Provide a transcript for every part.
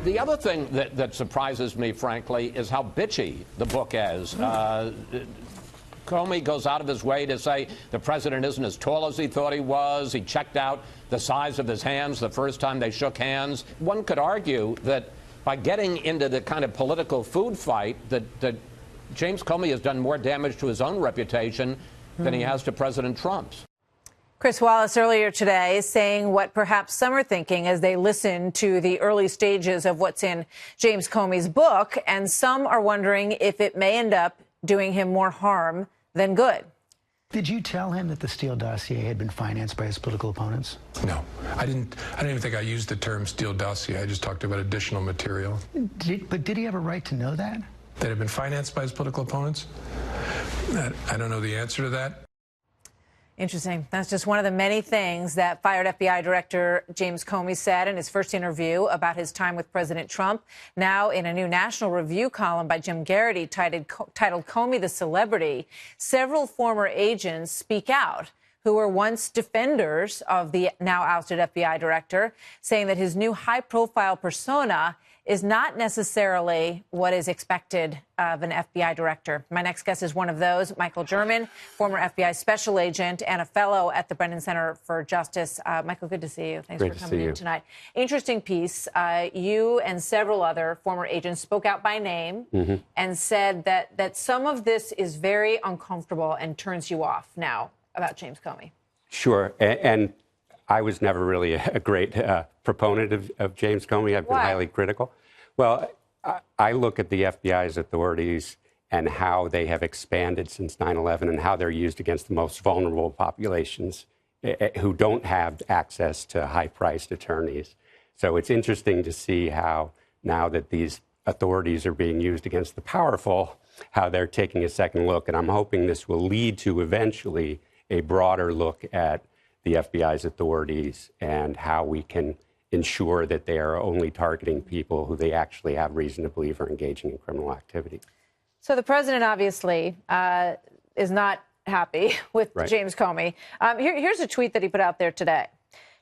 The other thing that surprises me, frankly, is how bitchy the book is. Comey goes out of his way to say the president isn't as tall as he thought he was. He checked out the size of his hands the first time they shook hands. One could argue that by getting into the kind of political food fight, that James Comey has done more damage to his own reputation than he has to President Trump's. Chris Wallace earlier today saying what perhaps some are thinking as they listen to the early stages of what's in James Comey's book, and some are wondering if it may end up doing him more harm than good. Did you tell him that the Steele dossier had been financed by his political opponents? No, I didn't even think I used the term Steele dossier. I just talked about additional material. But did he have a right to know that? That had been financed by his political opponents? I don't know the answer to that. Interesting. That's just one of the many things that fired FBI Director James Comey said in his first interview about his time with President Trump. Now, in a new National Review column by Jim Garrity titled Comey the Celebrity, several former agents speak out who were once defenders of the now ousted FBI director, saying that his new high-profile persona is not necessarily what is expected of an FBI director. My next guest is one of those, Michael German, former FBI special agent and a fellow at the Brennan Center for Justice. Michael, good to see you. Thanks for coming in tonight. Interesting piece. You and several other former agents spoke out by name and said that some of this is very uncomfortable and turns you off now about James Comey. Sure. And I was never really a great proponent of James Comey. I've been highly critical. Well, I look at the FBI's authorities and how they have expanded since 9/11 and how they're used against the most vulnerable populations who don't have access to high-priced attorneys. So it's interesting to see how now that these authorities are being used against the powerful, how they're taking a second look. And I'm hoping this will lead to eventually a broader look at the FBI's authorities and how we can ensure that they are only targeting people who they actually have reason to believe are engaging in criminal activity. So the president obviously is not happy with James Comey. Here's a tweet that he put out there today.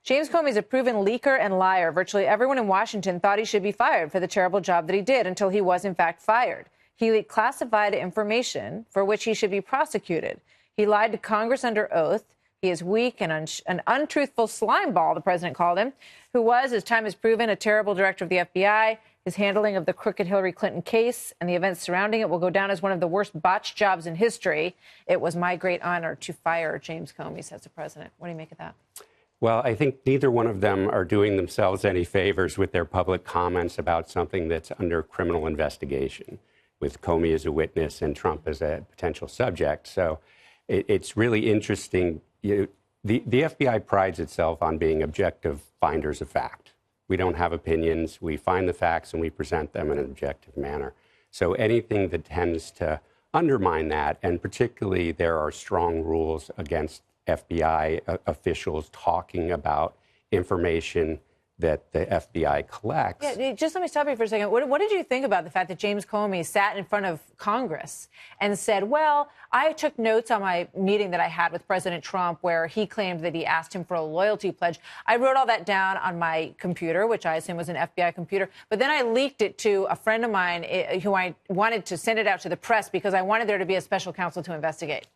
James Comey is a proven leaker and liar. Virtually everyone in Washington thought he should be fired for the terrible job that he did until he was in fact fired. He leaked classified information for which he should be prosecuted. He lied to Congress under oath. He is weak and an untruthful slimeball, the president called him, who was, as time has proven, a terrible director of the FBI. His handling of the crooked Hillary Clinton case and the events surrounding it will go down as one of the worst botched jobs in history. It was my great honor to fire James Comey, says the president. What do you make of that? Well, I think neither one of them are doing themselves any favors with their public comments about something that's under criminal investigation, with Comey as a witness and Trump as a potential subject. So it's really interesting. The FBI prides itself on being objective finders of fact. We don't have opinions. We find the facts and we present them in an objective manner. So anything that tends to undermine that, and particularly there are strong rules against FBI officials talking about information that the FBI collects. Yeah, just let me stop you for a second. What did you think about the fact that James Comey sat in front of Congress and said, well, I took notes on my meeting that I had with President Trump where he claimed that he asked him for a loyalty pledge. I wrote all that down on my computer, which I assume was an FBI computer, but then I leaked it to a friend of mine who I wanted to send it out to the press because I wanted there to be a special counsel to investigate.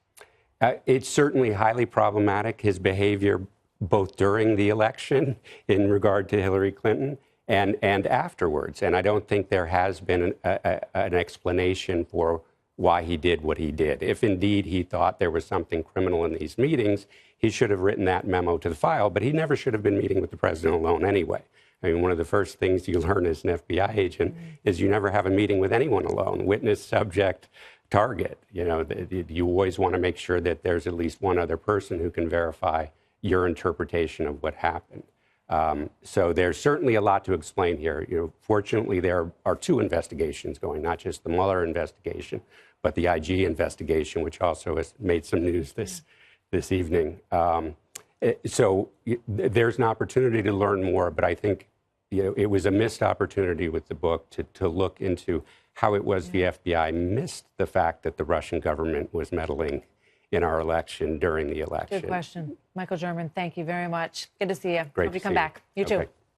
It's certainly highly problematic, his behavior both during the election in regard to Hillary Clinton and afterwards. And I don't think there has been an explanation for why he did what he did. If indeed he thought there was something criminal in these meetings, he should have written that memo to the file, but he never should have been meeting with the president alone anyway. I mean, one of the first things you learn as an FBI agent is you never have a meeting with anyone alone, witness, subject, target. You know, you always want to make sure that there's at least one other person who can verify your interpretation of what happened. So there's certainly a lot to explain here. You know, fortunately, there are two investigations going, not just the Mueller investigation, but the IG investigation, which also has made some news this evening. So there's an opportunity to learn more, but I think it was a missed opportunity with the book to look into how it was the FBI missed the fact that the Russian government was meddling in our election during the election. Good question. Michael German, thank you very much. Good to see you. Great Hope you come back. You too.